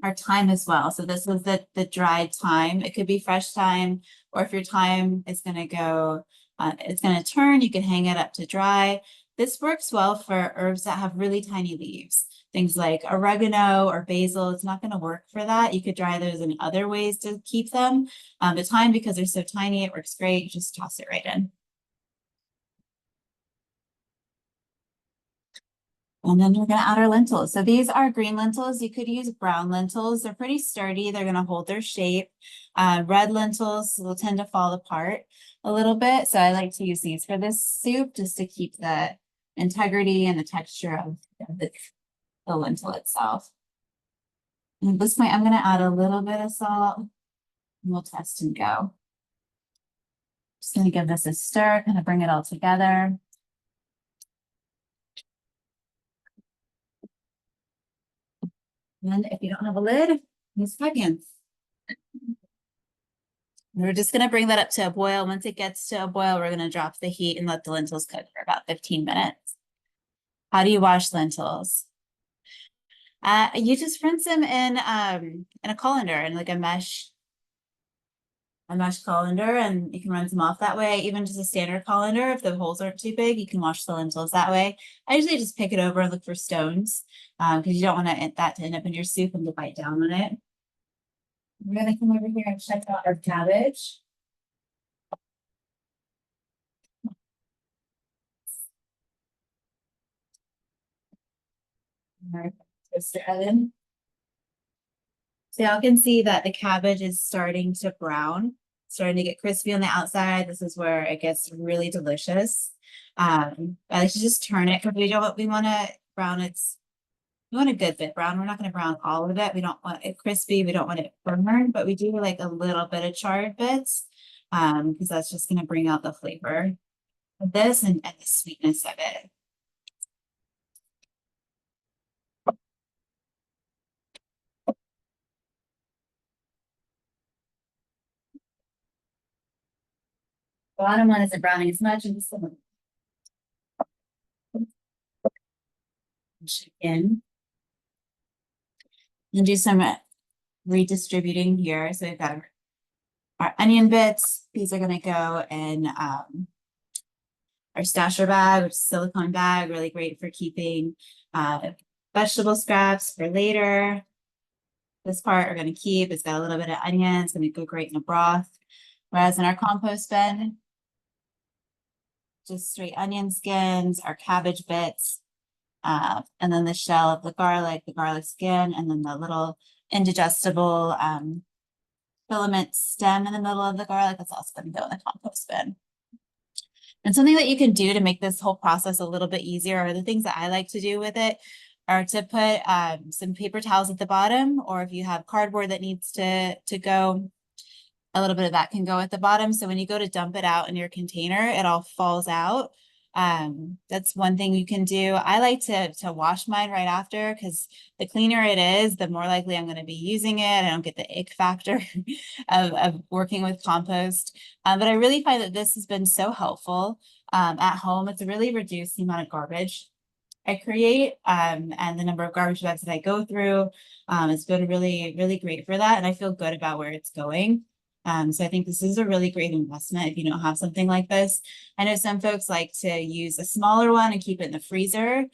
our thyme as well. So this was the dried thyme. It could be fresh thyme, or if your thyme is gonna go, it's gonna turn, you can hang it up to dry. This works well for herbs that have really tiny leaves. Things like oregano or basil, it's not going to work for that. You could dry those in other ways to keep them. The thyme, because they're so tiny, it works great. Just toss it right in. And then we're going to add our lentils. So these are green lentils. You could use brown lentils. They're pretty sturdy. They're going to hold their shape. Red lentils will tend to fall apart a little bit. So I like to use these for this soup just to keep the integrity and the texture of the lentil itself. And at this point, I'm going to add a little bit of salt and we'll test and go. Just going to give this a stir, kind of bring it all together. And if you don't have a lid, seconds. We're just gonna bring that up to a boil. Once it gets to a boil, we're gonna drop the heat and let the lentils cook for about 15 minutes. How do you wash lentils? You just rinse them in a colander, in like a mesh colander, and you can rinse them off that way. Even just a standard colander, if the holes aren't too big, you can wash the lentils that way. I usually just pick it over and look for stones because you don't want that to end up in your soup and to bite down on it. We're gonna come over here and check out our cabbage. Our toaster oven. So y'all can see that the cabbage is starting to brown, starting to get crispy on the outside. This is where it gets really delicious. I like to just turn it because we want to brown we want a good bit brown. We're not going to brown all of it. We don't want it crispy. We don't want it burned, but we do like a little bit of charred bits because that's just going to bring out the flavor of this and the sweetness of it. The bottom one isn't browning as much, and this one chicken. And do some redistributing here. So we've got our onion bits. These are going to go in our stasher bag, which is a silicone bag, really great for keeping vegetable scraps for later. This part we're going to keep. It's got a little bit of onion. It's going to go great in a broth. Whereas in our compost bin, just straight onion skins, our cabbage bits, and then the shell of the garlic skin, and then the little indigestible filament stem in the middle of the garlic. That's also going to go in the compost bin. And something that you can do to make this whole process a little bit easier, or the things that I like to do with it, are to put some paper towels at the bottom, or if you have cardboard that needs to go, a little bit of that can go at the bottom. So when you go to dump it out in your container, it all falls out. That's one thing you can do. I like to wash mine right after because the cleaner it is, the more likely I'm going to be using it. I don't get the ick factor of working with compost. But I really find that this has been so helpful at home. It's really reduced the amount of garbage I create and the number of garbage bags that I go through. It's been really, really great for that. And I feel good about where it's going. So I think this is a really great investment if you don't have something like this. I know some folks like to use a smaller one and keep it in the freezer,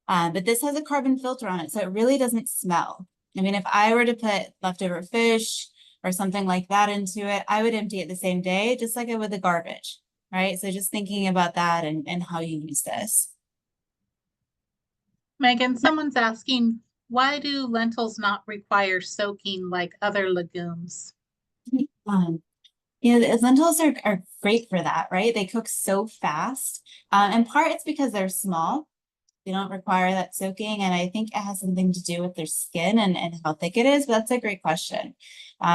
but this has a carbon filter on it, so it really doesn't smell. I mean, if I were to put leftover fish or something like that into it, I would empty it the same day, just like I would the garbage, right? So just thinking about that and how you use this. Megan, someone's asking, why do lentils not require soaking like other legumes? Yeah, the lentils are great for that, right? They cook so fast. In part, it's because they're small. They don't require that soaking. And I think it has something to do with their skin and how thick it is, but that's a great question.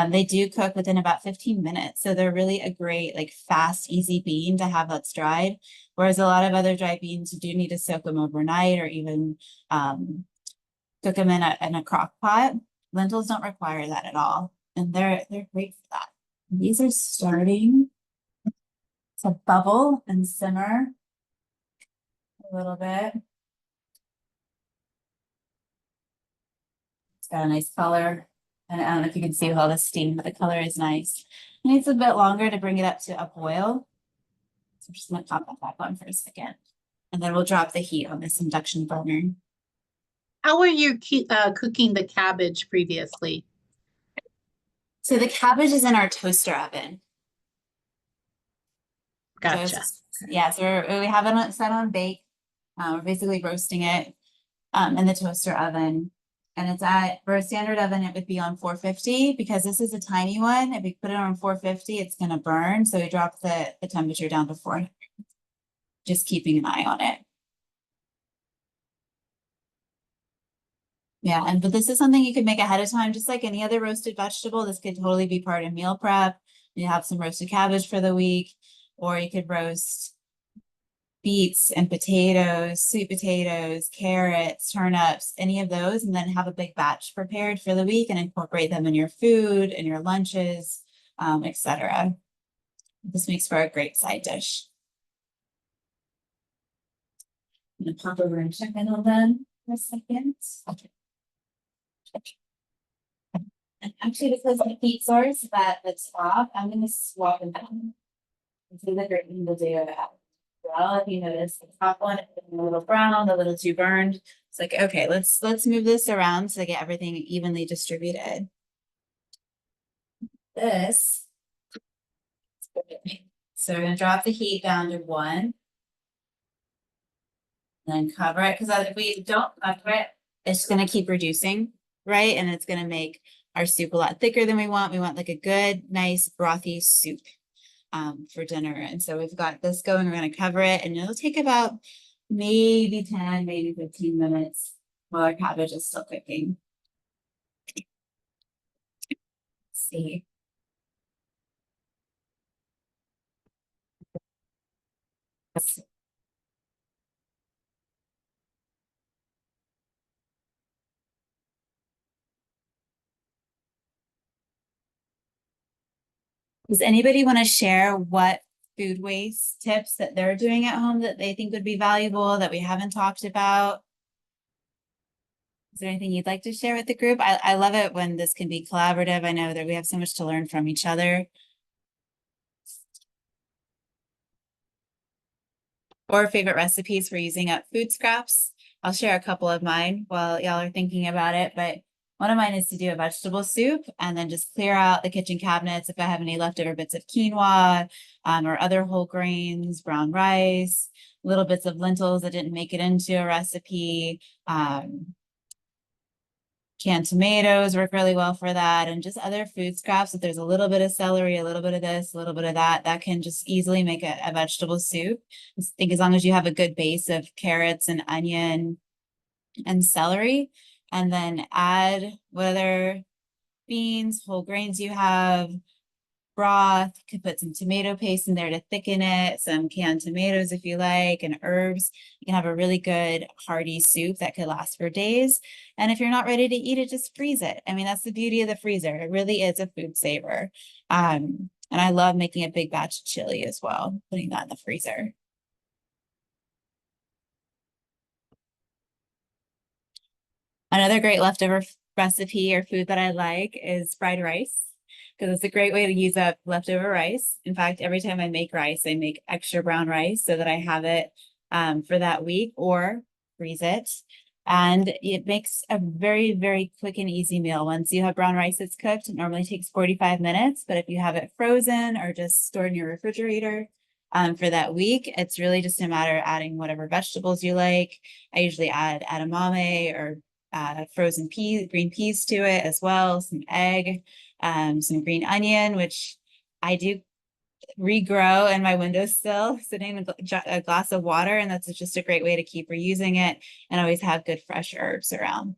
They do cook within about 15 minutes. So they're really a great, like fast, easy bean to have that's dried. Whereas a lot of other dried beans, you do need to soak them overnight or even cook them in a crock pot. Lentils don't require that at all. And they're great for that. These are starting to bubble and simmer a little bit. It's got a nice color. And I don't know if you can see with all the steam, but the color is nice. It needs a bit longer to bring it up to a boil. So I'm just gonna pop that back on for a second. And then we'll drop the heat on this induction burner. How were you cooking the cabbage previously? So the cabbage is in our toaster oven. Gotcha. So we have it set on bake. We're basically roasting it in the toaster oven. And it's for a standard oven, it would be on 450 because this is a tiny one. If we put it on 450, it's going to burn. So we drop the temperature down to 400, just keeping an eye on it. Yeah, but this is something you could make ahead of time, just like any other roasted vegetable. This could totally be part of meal prep. You have some roasted cabbage for the week, or you could roast beets and potatoes, sweet potatoes, carrots, turnips, any of those, and then have a big batch prepared for the week and incorporate them in your food and your lunches, etc. This makes for a great side dish. I'm gonna pop over and check in on them for a second. And actually, because my feet sores at the top, I'm gonna swap them down. See the green will do that. Well, if you notice the top one, it's a little brown, a little too burned. It's like, okay, let's move this around to get everything evenly distributed. This. So we're gonna drop the heat down to 1. Then cover it, because if we don't cover it, it's gonna keep reducing, right? And it's gonna make our soup a lot thicker than we want. We want like a good, nice, brothy soup for dinner. And so we've got this going, we're gonna cover it, and it'll take about maybe 10, maybe 15 minutes while our cabbage is still cooking. Let's see. Does anybody want to share what food waste tips that they're doing at home that they think would be valuable that we haven't talked about? Is there anything you'd like to share with the group? I love it when this can be collaborative. I know that we have so much to learn from each other. Or favorite recipes for using up food scraps. I'll share a couple of mine while y'all are thinking about it, but one of mine is to do a vegetable soup and then just clear out the kitchen cabinets if I have any leftover bits of quinoa or other whole grains, brown rice, little bits of lentils that didn't make it into a recipe. Canned tomatoes work really well for that, and just other food scraps. If there's a little bit of celery, a little bit of this, a little bit of that, that can just easily make a vegetable soup. I think as long as you have a good base of carrots and onion and celery, and then add whether beans, whole grains you have, broth, could put some tomato paste in there to thicken it, some canned tomatoes if you like, and herbs. You can have a really good hearty soup that could last for days. And if you're not ready to eat it, just freeze it. I mean, that's the beauty of the freezer. It really is a food saver. And I love making a big batch of chili as well, putting that in the freezer. Another great leftover recipe or food that I like is fried rice, because it's a great way to use up leftover rice. In fact, every time I make rice, I make extra brown rice so that I have it for that week or freeze it. And it makes a very, very quick and easy meal. Once you have brown rice that's cooked, it normally takes 45 minutes, but if you have it frozen or just stored in your refrigerator for that week, it's really just a matter of adding whatever vegetables you like. I usually add edamame or frozen peas, green peas to it as well, some egg, some green onion, which I do regrow in my windowsill, sitting in a glass of water, and that's just a great way to keep reusing it and always have good fresh herbs around.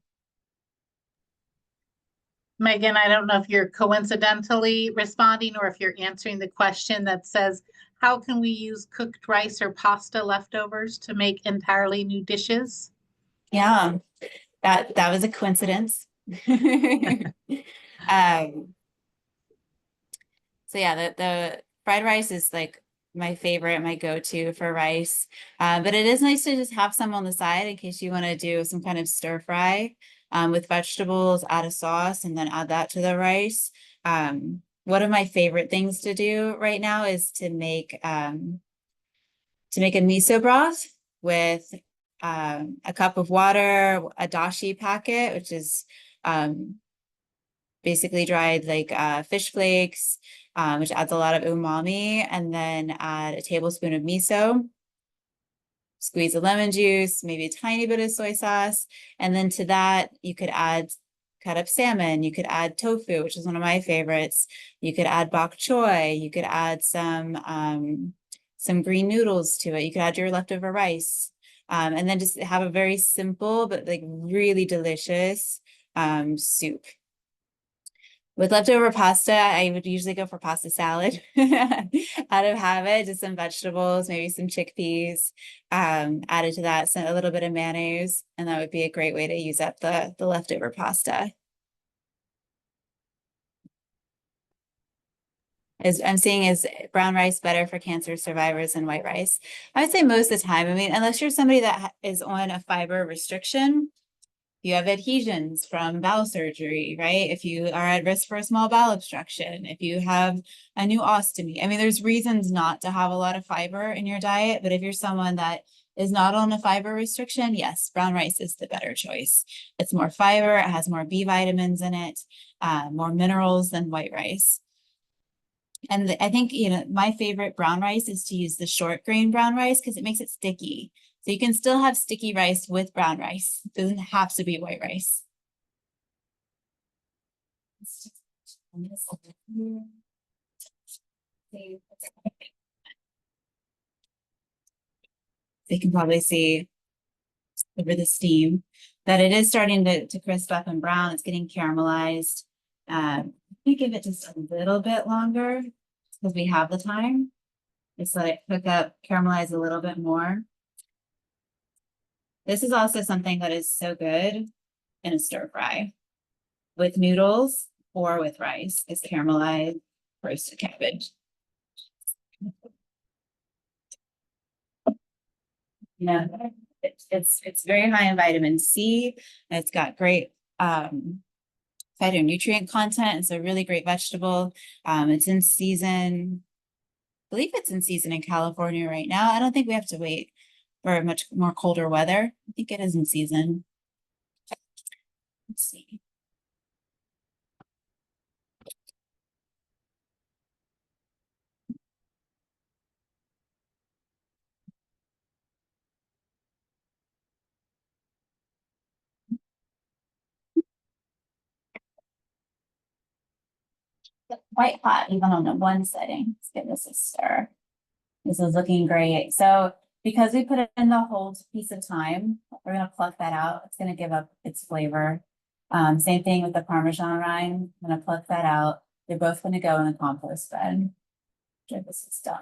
Megan, I don't know if you're coincidentally responding or if you're answering the question that says, how can we use cooked rice or pasta leftovers to make entirely new dishes? Yeah, that was a coincidence. So yeah, the fried rice is like my favorite, my go-to for rice. But it is nice to just have some on the side in case you want to do some kind of stir fry with vegetables, add a sauce, and then add that to the rice. One of my favorite things to do right now is to make a miso broth with a cup of water, a dashi packet, which is basically dried like fish flakes, which adds a lot of umami, and then add a tablespoon of miso, squeeze a lemon juice, maybe a tiny bit of soy sauce, and then to that you could add cut up salmon, you could add tofu, which is one of my favorites, you could add bok choy, you could add some green noodles to it, you could add your leftover rice, and then just have a very simple but like really delicious soup. With leftover pasta, I would usually go for pasta salad out of habit, just some vegetables, maybe some chickpeas, added to that, so a little bit of mayonnaise, and that would be a great way to use up the leftover pasta. As I'm seeing, is brown rice better for cancer survivors than white rice? I would say most of the time. I mean, unless you're somebody that is on a fiber restriction, you have adhesions from bowel surgery, right? If you are at risk for a small bowel obstruction, if you have a new ostomy. I mean, there's reasons not to have a lot of fiber in your diet, but if you're someone that is not on a fiber restriction, yes, brown rice is the better choice. It's more fiber, it has more B vitamins in it, more minerals than white rice. And I think, my favorite brown rice is to use the short grain brown rice because it makes it sticky. So you can still have sticky rice with brown rice. It doesn't have to be white rice. You can probably see over the steam that it is starting to crisp up and brown. It's getting caramelized. Let me give it just a little bit longer because we have the time. Just let it cook up, caramelize a little bit more. This is also something that is so good in a stir fry with noodles or with rice, is caramelized roasted cabbage. Yeah, it's very high in vitamin C. It's got great phytonutrient content. It's a really great vegetable. It's in season. I believe it's in season in California right now. I don't think we have to wait for much more colder weather. I think it is in season. Let's see. Quite hot, even on the one setting. Let's give this a stir. This is looking great. So because we put it in the whole piece of thyme, we're going to pluck that out. It's going to give up its flavor. Same thing with the Parmesan rind. I'm going to pluck that out. They're both going to go in the compost bin after this is done.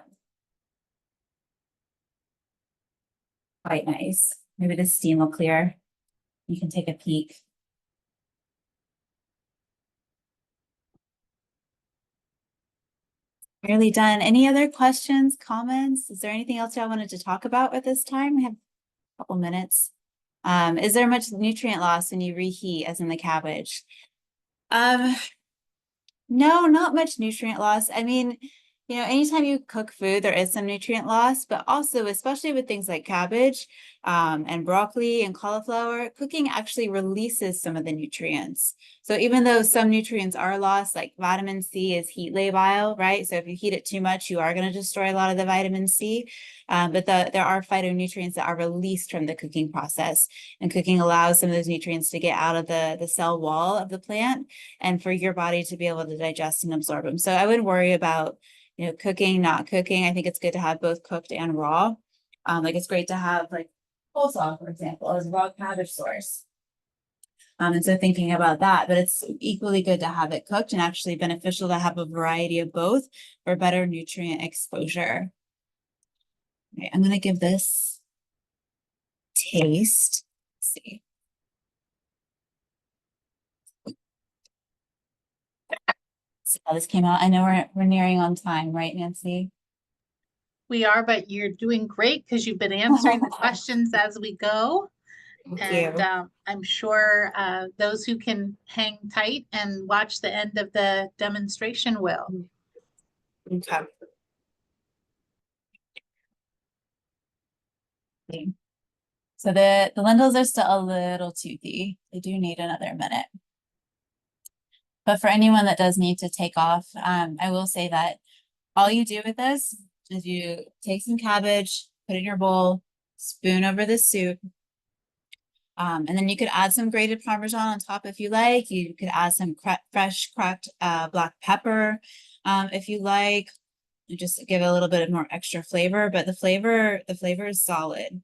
Quite nice. Maybe the steam will clear. You can take a peek. Nearly done. Any other questions, comments? Is there anything else y'all wanted to talk about at this time? We have a couple minutes. Is there much nutrient loss when you reheat, as in the cabbage? No, not much nutrient loss. I mean, anytime you cook food, there is some nutrient loss, but also, especially with things like cabbage, and broccoli and cauliflower, cooking actually releases some of the nutrients. So even though some nutrients are lost, like vitamin C is heat labile, right? So if you heat it too much, you are going to destroy a lot of the vitamin C. But there are phytonutrients that are released from the cooking process, and cooking allows some of those nutrients to get out of the cell wall of the plant and for your body to be able to digest and absorb them. So I wouldn't worry about, cooking, not cooking. I think it's good to have both cooked and raw. Like it's great to have like coleslaw, for example, as raw cabbage source. And so thinking about that, but it's equally good to have it cooked and actually beneficial to have a variety of both for better nutrient exposure. Okay, I'm going to give this taste. Let's see. See how this came out. I know we're nearing on time, right, Nancy? We are, but you're doing great because you've been answering the questions as we go. Thank And you. I'm sure those who can hang tight and watch the end of the demonstration will. Okay. So the lentils are still a little toothy. They do need another minute. But for anyone that does need to take off, I will say that all you do with this is you take some cabbage, put it in your bowl, spoon over the soup. And then you could add some grated Parmesan on top if you like. You could add some fresh cracked black pepper if you like. You just give it a little bit of more extra flavor, but the flavor is solid.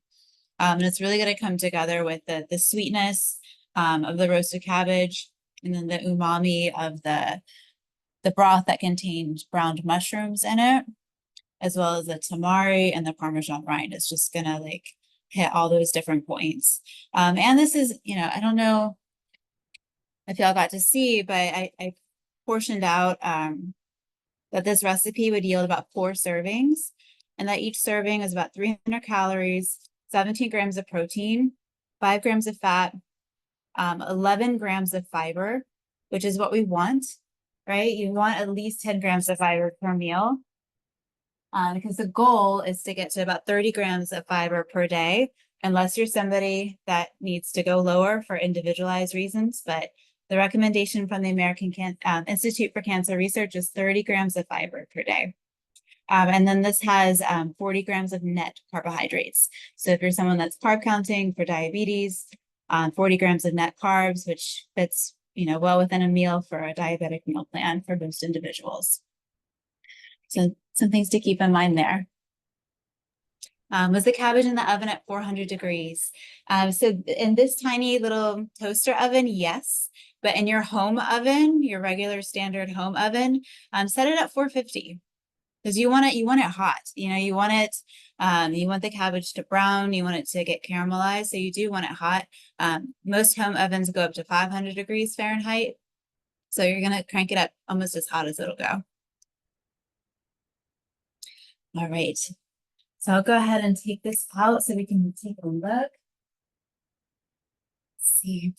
And it's really going to come together with the sweetness of the roasted cabbage and then the umami of the broth that contains browned mushrooms in it, as well as the tamari and the Parmesan rind. It's just gonna like hit all those different points. And this is, I don't know if y'all got to see, but I portioned out that this recipe would yield about 4 servings, and that each serving is about 300 calories, 17 grams of protein, 5 grams of fat, 11 grams of fiber, which is what we want, right? You want at least 10 grams of fiber per meal, because the goal is to get to about 30 grams of fiber per day, unless you're somebody that needs to go lower for individualized reasons. But the recommendation from the American Institute for Cancer Research is 30 grams of fiber per day. And then this has 40 grams of net carbohydrates. So if you're someone that's carb counting for diabetes, 40 grams of net carbs, which fits, well within a meal for a diabetic meal plan for most individuals. So some things to keep in mind there. Was the cabbage in the oven at 400 degrees? So in this tiny little toaster oven, yes. But in your home oven, your regular standard home oven, set it at 450. Because you want it hot. You want it, you want the cabbage to brown, you want it to get caramelized. So you do want it hot. Most home ovens go up to 500 degrees Fahrenheit. So you're gonna crank it up almost as hot as it'll go. All right. So I'll go ahead and take this out so we can take a look. Let's see.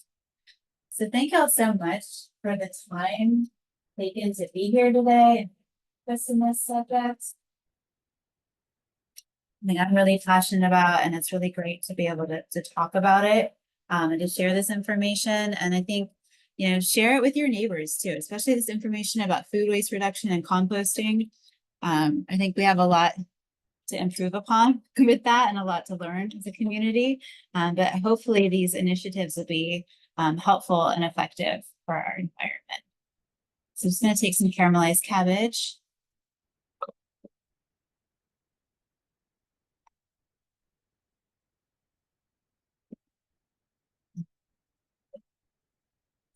So thank y'all so much for the time taken to be here today and focus on this subject. Something I'm really passionate about, and it's really great to be able to talk about it and to share this information. And I think, share it with your neighbors too, especially this information about food waste reduction and composting. I think we have a lot to improve upon with that and a lot to learn as a community. But hopefully these initiatives will be helpful and effective for our environment. So I'm just going to take some caramelized cabbage.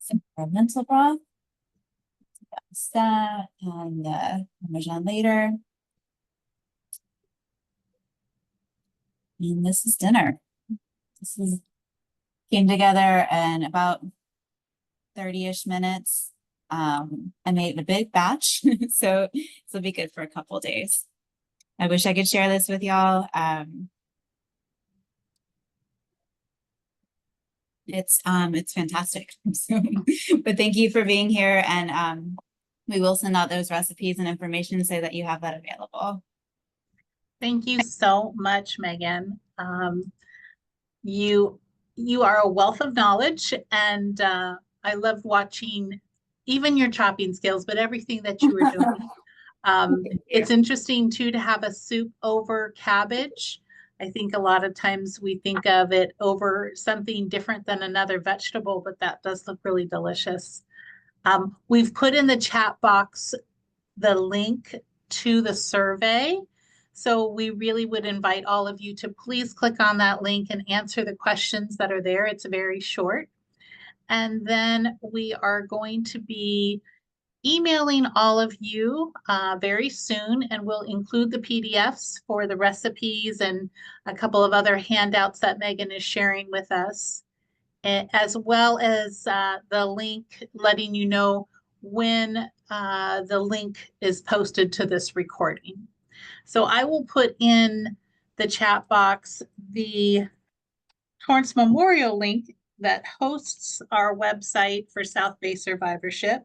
Some lentil broth. That's that, and Parmesan later. And this is dinner. Came together in about 30-ish minutes. I made a big batch, so this will be good for a couple days. I wish I could share this with y'all. It's fantastic. So, but thank you for being here, and we will send out those recipes and information so that you have that available. Thank you so much, Megan. You are a wealth of knowledge, and I love watching even your chopping skills, but everything that you were doing. It's interesting too to have a soup over cabbage. I think a lot of times we think of it over something different than another vegetable, but that does look really delicious. We've put in the chat box the link to the survey. So we really would invite all of you to please click on that link and answer the questions that are there. It's very short. And then we are going to be emailing all of you very soon, and we'll include the PDFs for the recipes and a couple of other handouts that Megan is sharing with us, as well as the link letting you know when the link is posted to this recording. So I will put in the chat box the Torrance Memorial link that hosts our website for South Bay survivorship.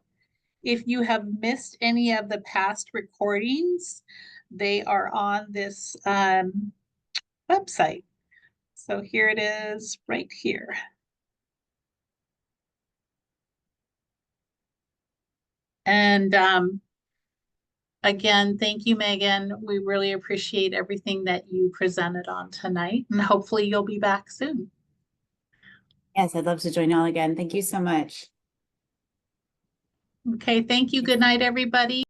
If you have missed any of the past recordings, they are on this website. So here it is right here. And again, thank you, Megan. We really appreciate everything that you presented on tonight, and hopefully you'll be back soon. Yes, I'd love to join y'all again. Thank you so much. Okay, thank you. Good night, everybody.